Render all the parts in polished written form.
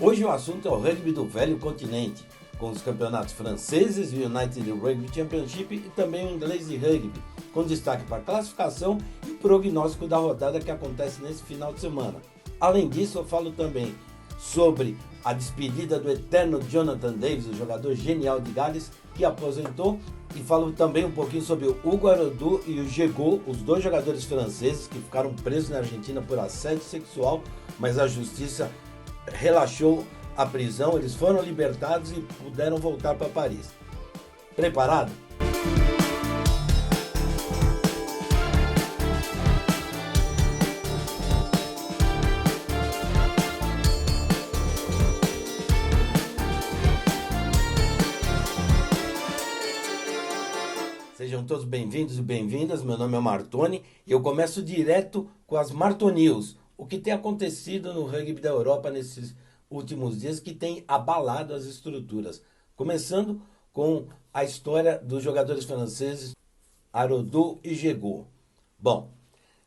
Hoje o assunto é o rugby do velho continente, com os campeonatos franceses, o United Rugby Championship e também o inglês de rugby, com destaque para a classificação e prognóstico da rodada que acontece nesse final de semana. Além disso, eu falo também sobre a despedida do eterno Jonathan Davis, o jogador genial de Gales, que aposentou, e falo também um pouquinho sobre o Hugo Arodou e o Jego, os dois jogadores franceses que ficaram presos na Argentina por assédio sexual, mas a justiça relaxou a prisão, eles foram libertados e puderam voltar para Paris. Preparado? Sejam todos bem-vindos e bem-vindas, meu nome é Martoni e eu começo direto com as Martonews, o que tem acontecido no rugby da Europa nesses últimos dias que tem abalado as estruturas. Começando com a história dos jogadores franceses Arodou e Jego. Bom,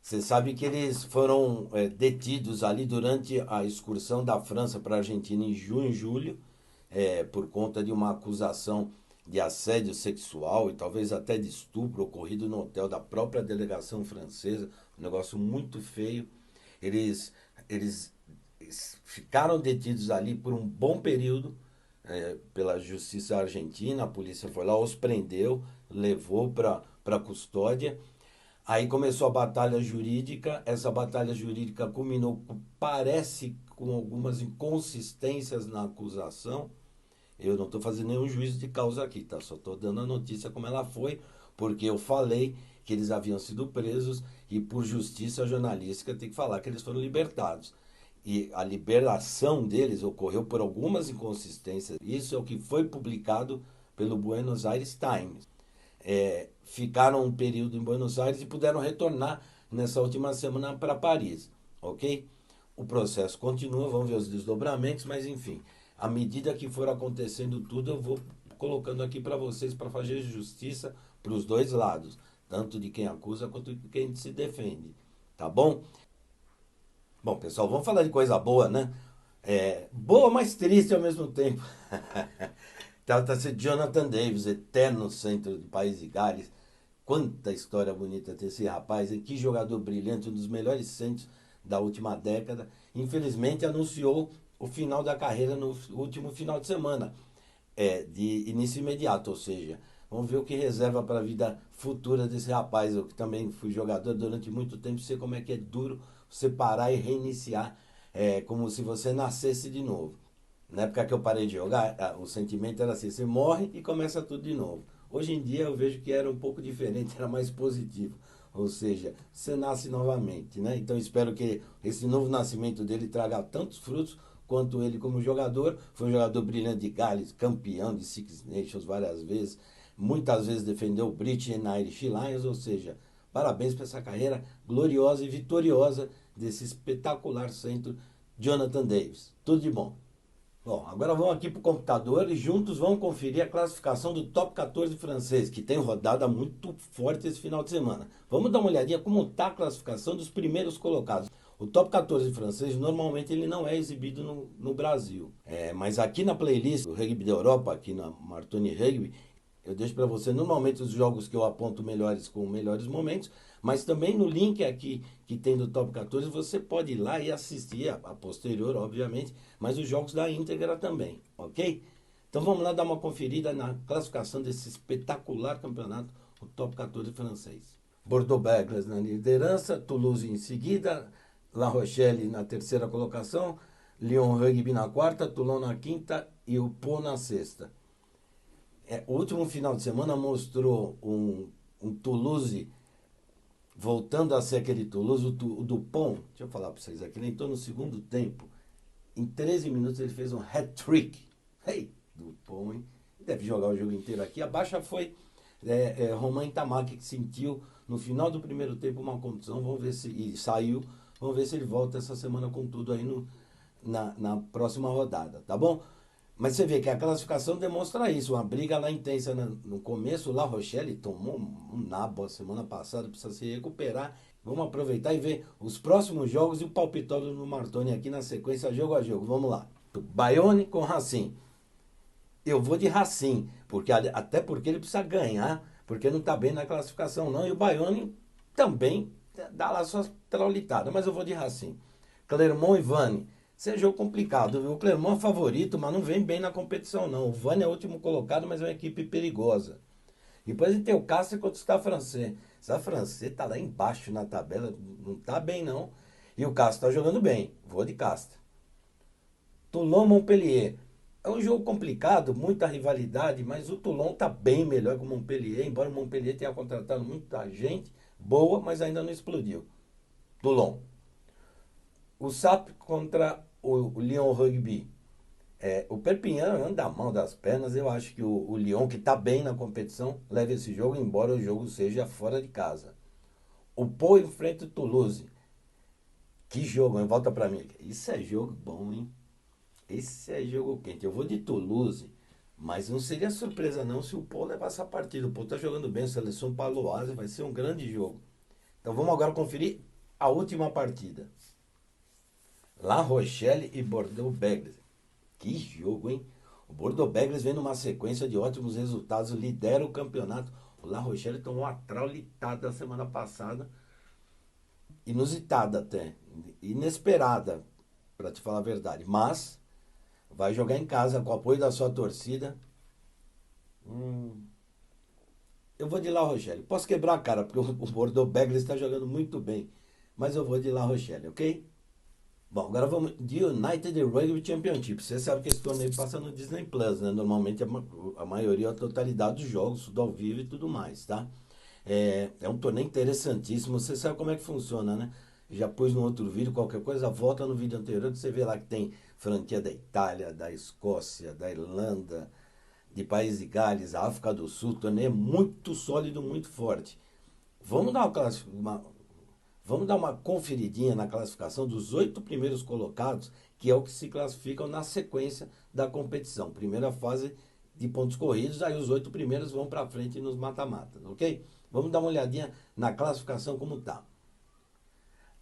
você sabe que eles foram detidos ali durante a excursão da França para a Argentina em junho e julho, por conta de uma acusação de assédio sexual e talvez até de estupro ocorrido no hotel da própria delegação francesa, um negócio muito feio. Eles ficaram detidos ali por um bom período pela justiça argentina, a polícia foi lá, os prendeu, levou para custódia. Aí começou a batalha jurídica, essa batalha jurídica culminou, parece, com algumas inconsistências na acusação. Eu não estou fazendo nenhum juízo de causa aqui, tá? Só estou dando a notícia como ela foi, porque eu falei que eles haviam sido presos e por justiça jornalística tem que falar que eles foram libertados. E a liberação deles ocorreu por algumas inconsistências. Isso é o que foi publicado pelo Buenos Aires Times. Ficaram um período em Buenos Aires e puderam retornar nessa última semana para Paris, ok? O processo continua, vamos ver os desdobramentos, mas enfim, à medida que for acontecendo tudo, eu vou colocando aqui para vocês para fazer justiça para os dois lados, tanto de quem acusa quanto de quem se defende, tá bom? Bom, pessoal, vamos falar de coisa boa, né? Boa, mas triste ao mesmo tempo. Trata-se de Jonathan Davis, eterno centro do país de Gales. Quanta história bonita ter esse rapaz, que jogador brilhante, um dos melhores centros da última década. Infelizmente anunciou o final da carreira no último final de semana, de início imediato, ou seja, vamos ver o que reserva para a vida futura desse rapaz. Eu que também fui jogador durante muito tempo, sei como é que é duro você parar e reiniciar, como se você nascesse de novo. Na época que eu parei de jogar, o sentimento era assim, você morre e começa tudo de novo. Hoje em dia eu vejo que era um pouco diferente, era mais positivo. Ou seja, você nasce novamente, né? Então espero que esse novo nascimento dele traga tantos frutos quanto ele como jogador. Foi um jogador brilhante de Gales, campeão de Six Nations várias vezes. Muitas vezes defendeu o British and Irish Lions, ou seja, parabéns para essa carreira gloriosa e vitoriosa desse espetacular centro Jonathan Davis. Tudo de bom. Bom, agora vamos aqui para o computador e juntos vamos conferir a classificação do Top 14 francês, que tem rodada muito forte esse final de semana. Vamos dar uma olhadinha como está a classificação dos primeiros colocados. O Top 14 francês, normalmente ele não é exibido no Brasil. Mas aqui na playlist do Rugby da Europa, aqui na Martoni Rugby, eu deixo para você normalmente os jogos que eu aponto melhores com melhores momentos, mas também no link aqui que tem do Top 14, você pode ir lá e assistir, a posterior, obviamente, mas os jogos da íntegra também, ok? Então vamos lá dar uma conferida na classificação desse espetacular campeonato, o Top 14 francês. Bordeaux-Bègles na liderança, Toulouse em seguida, La Rochelle na terceira colocação, Lyon Rugby na quarta, Toulon na quinta e o Pau na sexta. O último final de semana mostrou um Toulouse voltando a ser aquele Toulouse, o Dupont. Deixa eu falar para vocês aqui, ele entrou no segundo tempo. Em 13 minutos ele fez um hat-trick. Hey, Dupont, hein? Deve jogar o jogo inteiro aqui. A baixa foi Romain Ntamack, que sentiu no final do primeiro tempo uma contusão. Vamos ver se saiu. Vamos ver se ele volta essa semana com tudo aí na próxima rodada, tá bom? Mas você vê que a classificação demonstra isso, uma briga lá intensa no começo. O La Rochelle tomou um nabo a semana passada, precisa se recuperar. Vamos aproveitar e ver os próximos jogos e o palpitório no Martoni aqui na sequência, jogo a jogo. Vamos lá. Bayonne com Racing. Eu vou de Racing, até porque ele precisa ganhar, porque não está bem na classificação não. E o Bayonne também dá lá suas traulitadas, mas eu vou de Racing. Clermont e Vannes. Esse é jogo complicado, viu? O Clermont é favorito, mas não vem bem na competição não. O Vannes é o último colocado, mas é uma equipe perigosa. Depois a gente tem o Castres contra o Stade Francês. O Stade Francês está lá embaixo na tabela, não está bem não. E o Castres está jogando bem, vou de Castres. Toulon-Montpellier. É um jogo complicado, muita rivalidade, mas o Toulon está bem melhor que o Montpellier, embora o Montpellier tenha contratado muita gente boa, mas ainda não explodiu. Toulon. O SAP contra o Lyon Rugby. O Perpignan anda mal das pernas, eu acho que o Lyon, que está bem na competição, leva esse jogo, embora o jogo seja fora de casa. O Pau enfrenta o Toulouse. Que jogo, hein? Volta para mim. Isso é jogo bom, hein? Esse é jogo quente. Eu vou de Toulouse, mas não seria surpresa não se o Pau levasse a partida. O Pau está jogando bem, a seleção paloise, vai ser um grande jogo. Então vamos agora conferir a última partida. La Rochelle e Bordeaux-Bègles. Que jogo, hein? O Bordeaux-Bègles vem numa sequência de ótimos resultados, lidera o campeonato. O La Rochelle tomou uma traulitada semana passada, inusitada até, inesperada, para te falar a verdade. Mas vai jogar em casa com o apoio da sua torcida. Eu vou de La Rochelle. Posso quebrar a cara, porque o Bordeaux-Bègles está jogando muito bem. Mas eu vou de La Rochelle, ok? Bom, agora vamos de United Rugby Championship. Você sabe que esse torneio passa no Disney Plus, né? Normalmente a maioria, a totalidade dos jogos, tudo ao vivo e tudo mais, tá? É um torneio interessantíssimo. Você sabe como é que funciona, né? Já pus no outro vídeo, qualquer coisa, volta no vídeo anterior que você vê lá que tem franquia da Itália, da Escócia, da Irlanda, de País de Gales, África do Sul. O torneio é muito sólido, muito forte. Vamos dar Vamos dar uma conferidinha na classificação dos 8 primeiros colocados, que é o que se classificam na sequência da competição. Primeira fase de pontos corridos, aí os 8 primeiros vão para frente nos mata-matas, ok? Vamos dar uma olhadinha na classificação como está.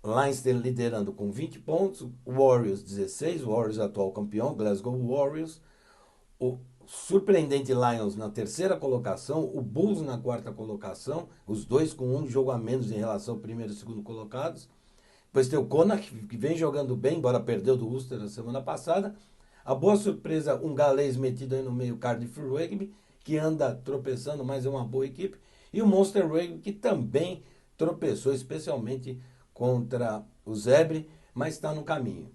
Leinster liderando com 20 pontos, Warriors 16, Warriors atual campeão, Glasgow Warriors, o surpreendente Lions na terceira colocação, o Bulls na quarta colocação, os dois com um jogo a menos em relação ao primeiro e segundo colocados. Depois tem o Connacht, que vem jogando bem, embora perdeu do Ulster na semana passada. A boa surpresa, um galês metido aí no meio, Cardiff Rugby, que anda tropeçando, mas é uma boa equipe. E o Munster Rugby, que também tropeçou, especialmente contra o Zebre, mas está no caminho.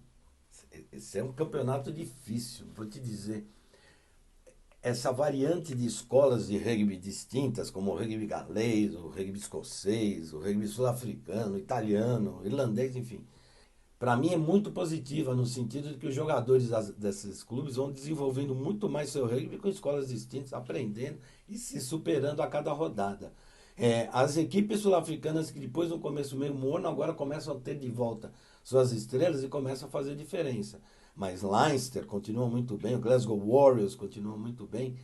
Esse é um campeonato difícil, vou te dizer. Essa variante de escolas de rugby distintas, como o rugby galês, o rugby escocês, o rugby sul-africano, italiano, irlandês, enfim, para mim é muito positiva no sentido de que os jogadores desses clubes vão desenvolvendo muito mais seu rugby com escolas distintas, aprendendo e se superando a cada rodada. As equipes sul-africanas que depois no começo meio morno agora começam a ter de volta suas estrelas e começam a fazer diferença. Mas Leinster continua muito bem, o Glasgow Warriors continua muito bem.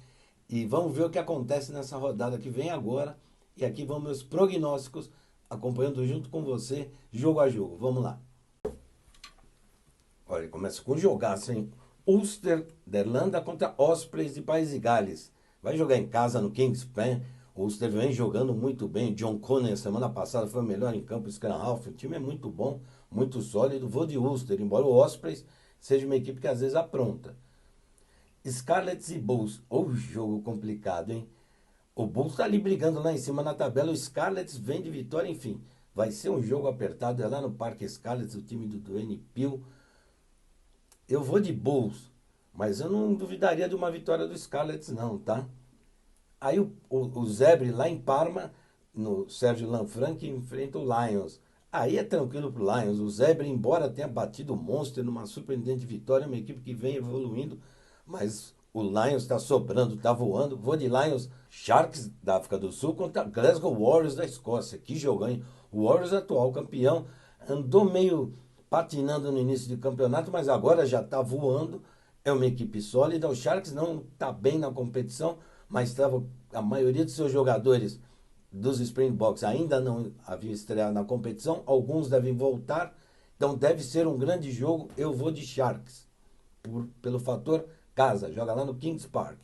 E vamos ver o que acontece nessa rodada que vem agora. E aqui vão meus prognósticos, acompanhando junto com você, jogo a jogo. Vamos lá. Olha, começa com jogaço, hein? Ulster da Irlanda contra Ospreys de País de Gales. Vai jogar em casa no Kingspan. O Ulster vem jogando muito bem. John Conner, semana passada, foi o melhor em campo. Scrum Half. O time é muito bom, muito sólido. Vou de Ulster, embora o Ospreys seja uma equipe que às vezes apronta. Scarlets e Bulls. Ô, jogo complicado, hein? O Bulls está ali brigando lá em cima na tabela. O Scarlets vem de vitória, enfim. Vai ser um jogo apertado. É lá no Parque Scarlets, o time do Dwayne Peel. Eu vou de Bulls, mas eu não duvidaria de uma vitória do Scarlets não, tá? Aí o Zebre lá em Parma, no Sérgio Lanfranchi, enfrenta o Lions. Aí é tranquilo pro Lions. O Zebre, embora tenha batido o Munster numa surpreendente vitória, é uma equipe que vem evoluindo, mas o Lions está sobrando, está voando. Vou de Lions. Sharks da África do Sul contra Glasgow Warriors da Escócia. Que jogão, hein? O Warriors atual campeão, andou meio patinando no início do campeonato, mas agora já está voando. É uma equipe sólida. O Sharks não está bem na competição, mas estava a maioria dos seus jogadores dos Springboks ainda não haviam estreado na competição. Alguns devem voltar, então deve ser um grande jogo. Eu vou de Sharks. pelo fator casa, joga lá no Kings Park.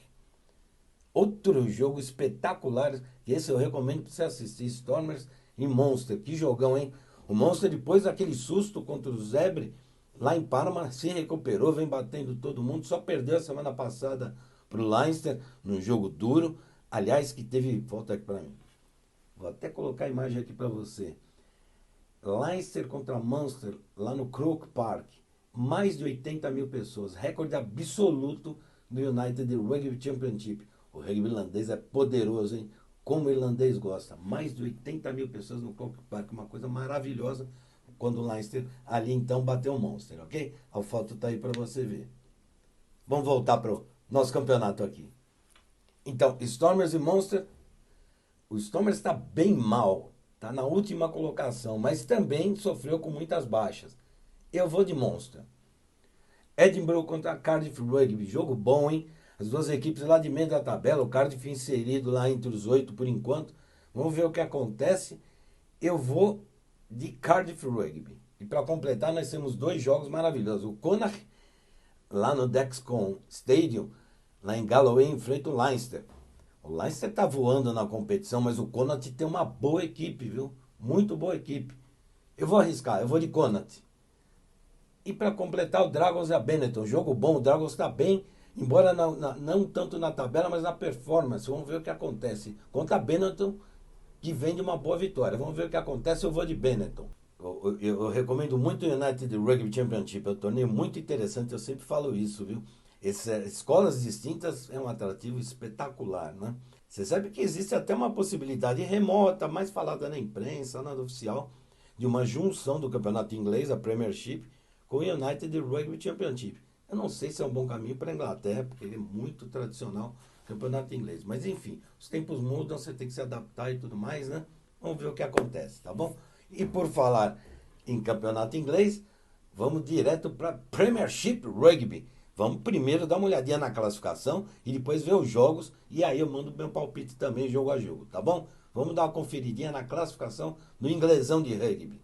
Outro jogo espetacular, que esse eu recomendo para você assistir, Stormers e Monster. Que jogão, hein? O Monster, depois daquele susto contra o Zebre, lá em Parma, se recuperou, vem batendo todo mundo. Só perdeu a semana passada para o Leinster, num jogo duro. Aliás, que teve... Volta aqui para mim. Vou até colocar a imagem aqui para você. Leinster contra Munster, lá no Croke Park. Mais de 80 mil pessoas. Recorde absoluto do United Rugby Championship. O rugby irlandês é poderoso, hein? Como o irlandês gosta. Mais de 80 mil pessoas no Croke Park. Uma coisa maravilhosa. Quando o Leinster ali então bateu o Munster, ok? A foto tá aí para você ver. Vamos voltar para o nosso campeonato aqui. Então, Stormers e Munster. O Stormers está bem mal. Está na última colocação, mas também sofreu com muitas baixas. Eu vou de Munster. Edinburgh contra Cardiff Rugby. Jogo bom, hein? As duas equipes lá de meio da tabela. O Cardiff inserido lá entre os 8 por enquanto. Vamos ver o que acontece. Eu vou de Cardiff Rugby. E para completar, nós temos 2 jogos maravilhosos. O Connacht, lá no Dexcom Stadium, lá em Galloway, enfrenta o Leinster. O Leinster está voando na competição, mas o Connacht tem uma boa equipe, viu? Muito boa equipe. Eu vou arriscar, eu vou de Connacht. E para completar, o Dragons e a Benetton. Jogo bom, o Dragons está bem, embora não tanto na tabela, mas na performance. Vamos ver o que acontece. Contra a Benetton, que vem de uma boa vitória. Vamos ver o que acontece, eu vou de Benetton. Eu recomendo muito o United Rugby Championship. É um torneio muito interessante, eu sempre falo isso, viu? Escolas distintas é um atrativo espetacular, né? Você sabe que existe até uma possibilidade remota, mais falada na imprensa, nada oficial, de uma junção do campeonato inglês, a Premiership, com o United Rugby Championship. Eu não sei se é um bom caminho para a Inglaterra, porque ele é muito tradicional, o campeonato inglês. Mas enfim, os tempos mudam, você tem que se adaptar e tudo mais, né? Vamos ver o que acontece, tá bom? E por falar em campeonato inglês, vamos direto para Premiership Rugby. Vamos primeiro dar uma olhadinha na classificação e depois ver os jogos. E aí eu mando meu palpite também, jogo a jogo, tá bom? Vamos dar uma conferidinha na classificação do inglesão de rugby.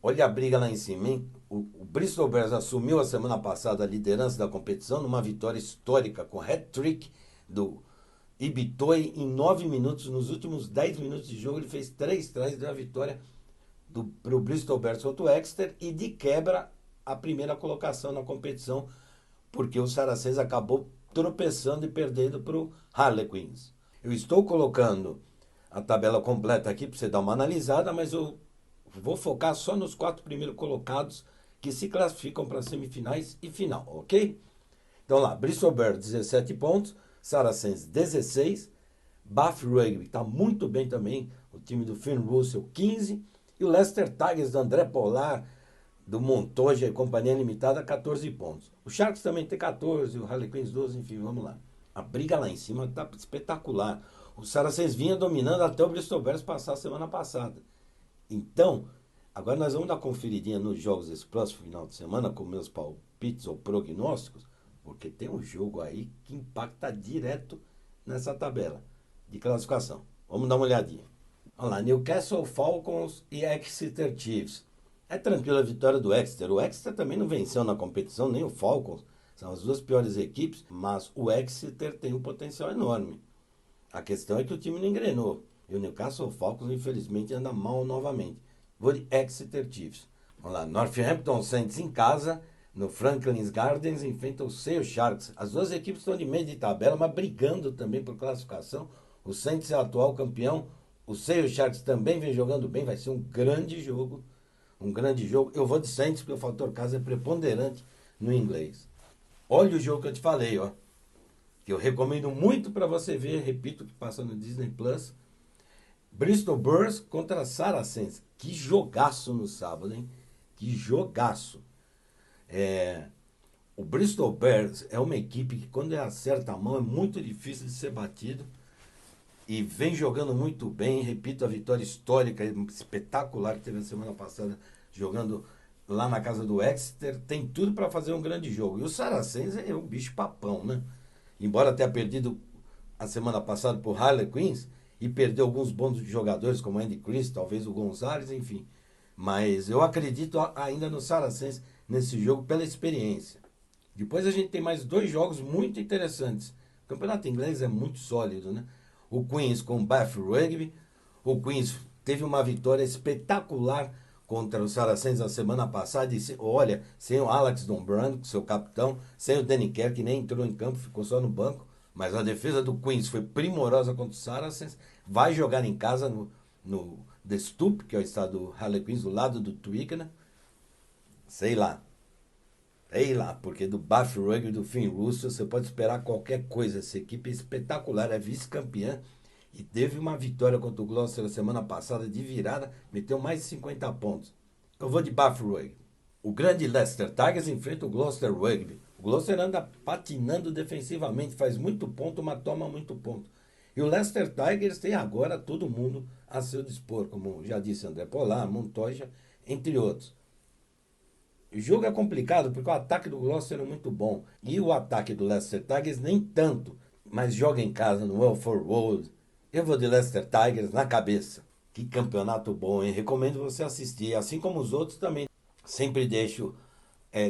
Olha a briga lá em cima, hein? O Bristol Bears assumiu a semana passada a liderança da competição numa vitória histórica com hat-trick do Ibitoy em 9 minutos. Nos últimos 10 minutos de jogo ele fez 3 tries e deu a vitória para o Bristol Bears contra o Exeter e de quebra a primeira colocação na competição, porque o Saracens acabou tropeçando e perdendo para o Harlequins. Eu estou colocando a tabela completa aqui para você dar uma analisada, mas eu vou focar só nos 4 primeiros colocados que se classificam para semifinais e final, ok? Então lá, Bristol Bears 17 pontos, Saracens 16, Bath Rugby está muito bem também, o time do Finn Russell 15, e o Leicester Tigers do André Pollard, do Montoya e Companhia Limitada, 14 pontos. O Sharks também tem 14, o Harlequins 12, enfim, vamos lá. A briga lá em cima está espetacular. O Saracens vinha dominando até o Bristol Bears passar a semana passada. Então, agora nós vamos dar uma conferidinha nos jogos desse próximo final de semana com meus palpites ou prognósticos, porque tem um jogo aí que impacta direto nessa tabela de classificação. Vamos dar uma olhadinha. Olha lá, Newcastle Falcons e Exeter Chiefs. É tranquila a vitória do Exeter. O Exeter também não venceu na competição, nem o Falcons. São as 2 piores equipes, mas o Exeter tem um potencial enorme. A questão é que o time não engrenou. E o Newcastle Falcons, infelizmente, anda mal novamente. Vou de Exeter Chiefs. Vamos lá, Northampton Saints em casa, no Franklin's Gardens, enfrenta o Sale Sharks. As 2 equipes estão de meio de tabela, mas brigando também por classificação. O Saints é o atual campeão. O Sale Sharks também vem jogando bem, vai ser um grande jogo. Um grande jogo. Eu vou de Saints, porque o fator casa é preponderante no inglês. Olha o jogo que eu te falei, ó. Que eu recomendo muito para você ver. Repito, que passa no Disney Plus. Bristol Bears contra Saracens. Que jogaço no sábado, hein? Que jogaço. O Bristol Bears é uma equipe que, quando acerta a mão, é muito difícil de ser batido. E vem jogando muito bem, repito, a vitória histórica, espetacular que teve a semana passada, jogando lá na casa do Exeter, tem tudo para fazer um grande jogo. E o Saracens é um bicho papão, né? Embora tenha perdido a semana passada por Harlequins, e perdeu alguns bons jogadores, como Andy Chris, talvez o Gonzalez, enfim. Mas eu acredito ainda no Saracens nesse jogo pela experiência. Depois a gente tem mais 2 jogos muito interessantes. O campeonato inglês é muito sólido, né? O Queens com o Bath Rugby. O Queens teve uma vitória espetacular contra o Saracens na semana passada. E olha, sem o Alex Dombrand, seu capitão, sem o Danny Kerr, que nem entrou em campo, ficou só no banco. Mas a defesa do Queens foi primorosa contra o Saracens. Vai jogar em casa no The Stoop, que é o estado do Harlequins, do lado do Twickenham. Sei lá, porque do Bath Rugby do Finn Russell você pode esperar qualquer coisa. Essa equipe é espetacular, é vice-campeã e teve uma vitória contra o Gloucester na semana passada de virada, meteu mais de 50 pontos. Eu vou de Bath Rugby. O grande Leicester Tigers enfrenta o Gloucester Rugby. O Gloucester anda patinando defensivamente, faz muito ponto, mas toma muito ponto. E o Leicester Tigers tem agora todo mundo a seu dispor, como já disse André Polar, Montoya, entre outros. O jogo é complicado porque o ataque do Gloucester é muito bom. E o ataque do Leicester Tigers nem tanto. Mas joga em casa no Welford Road. Eu vou de Leicester Tigers na cabeça. Que campeonato bom, hein? Recomendo você assistir. Assim como os outros também. Sempre deixo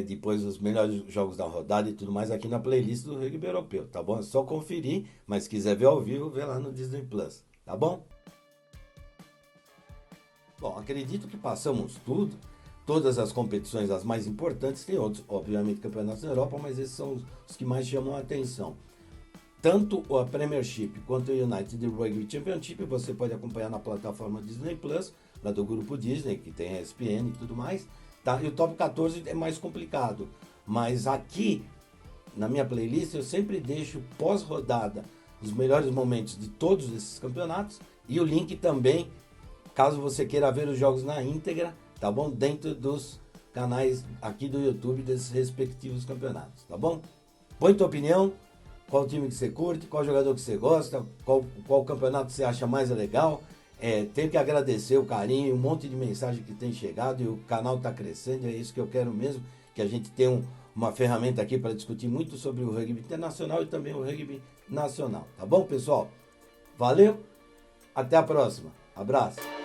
depois os melhores jogos da rodada e tudo mais aqui na playlist do Rugby Europeu. Tá bom? É só conferir. Mas se quiser ver ao vivo, vê lá no Disney Plus. Tá bom? Bom, acredito que passamos tudo. Todas as competições, as mais importantes, tem outros, obviamente, campeonatos na Europa, mas esses são os que mais chamam a atenção. Tanto a Premiership quanto o United Rugby Championship você pode acompanhar na plataforma Disney Plus, lá do grupo Disney, que tem a ESPN e tudo mais. Tá? E o Top 14 é mais complicado, mas aqui, na minha playlist, eu sempre deixo pós-rodada os melhores momentos de todos esses campeonatos e o link também, caso você queira ver os jogos na íntegra, tá bom? Dentro dos canais aqui do YouTube desses respectivos campeonatos, tá bom? Põe tua opinião, qual time que você curte, qual jogador que você gosta, qual campeonato você acha mais legal. Tenho que agradecer o carinho, um monte de mensagem que tem chegado e o canal está crescendo, é isso que eu quero mesmo, que a gente tenha uma ferramenta aqui para discutir muito sobre o rugby internacional e também o rugby nacional, tá bom, pessoal? Valeu, até a próxima, abraço!